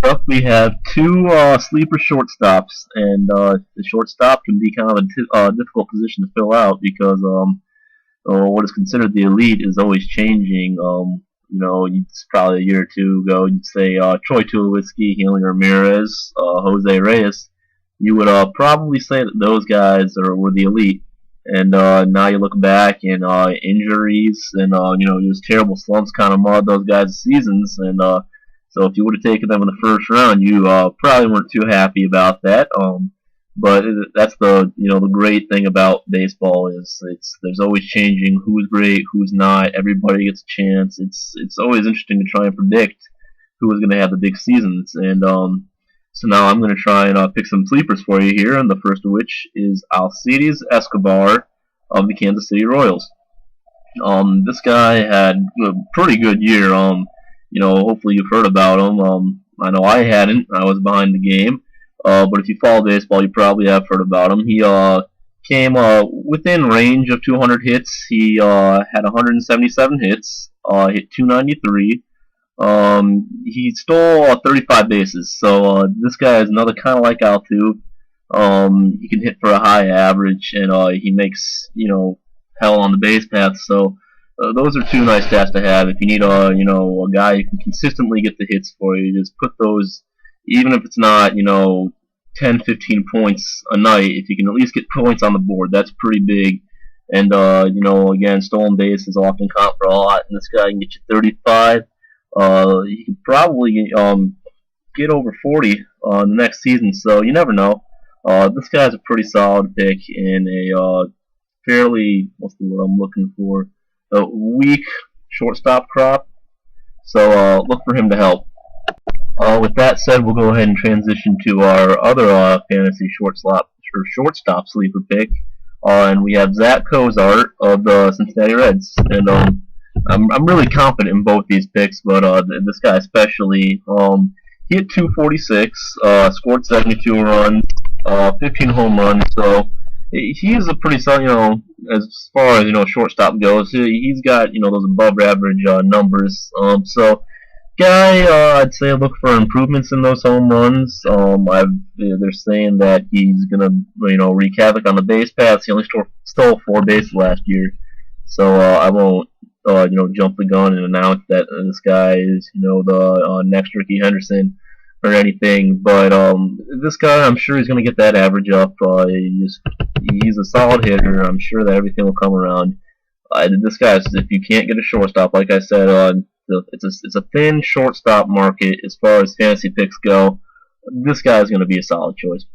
up, we have two sleeper shortstops, and the shortstop can be kind of a difficult position to fill out because what is considered the elite is always changing. It's probably a year or two ago, you'd say Troy Tulowitzki, Healing Ramirez, Jose Reyes. You would probably say that those guys were the elite. And now you look back and injuries and just terrible slumps kind of marred those guys' seasons. And so if you would have taken them in the first round, you probably weren't too happy about that. But that's the great thing about baseball is there's always changing who's great, who's not. Everybody gets a chance. It's always interesting to try and predict who is going to have the big seasons. And so now I'm going to try and pick some sleepers for you here, and the first of which is Alcides Escobar of the Kansas City Royals. This guy had a pretty good year. Hopefully you've heard about him. I know I hadn't. I was behind the game. But if you follow baseball, you probably have heard about him. He came within range of 200 hits. He had 177 hits, hit 293. He stole 35 bases. So this guy is another kind of like Altu. He can hit for a high average, and he makes hell on the base path. So those are two nice stats to have. If you need a guy who can consistently get the hits for you, just put those. Even if it's not 10, 15 points a night, if you can at least get points on the board, that's pretty big. And again, stolen bases often count for a lot, and this guy can get you 35. He can probably get over 40 the next season, so you never know. This guy's a pretty solid pick in a fairly, what's the word I'm looking for, a weak shortstop crop. So look for him to help. With that said, we'll go ahead and transition to our other fantasy shortstop sleeper pick, and we have Zack Cozart of the Cincinnati Reds. And I'm really confident in both these picks, but this guy especially, he hit 246, scored 72 runs, 15 home runs. So he is a pretty solid, as far as shortstop goes. He's got those above average numbers. So guy, I'd say look for improvements in those home runs. They're saying that he's gonna wreak havoc on the base paths. He only stole 4 bases last year, so I won't jump the gun and announce that this guy is the next Ricky Henderson or anything. But this guy, I'm sure he's gonna get that average up. He's a solid hitter. I'm sure that everything will come around. This guy, if you can't get a shortstop, like I said, it's a thin shortstop market as far as fantasy picks go. This guy is going to be a solid choice.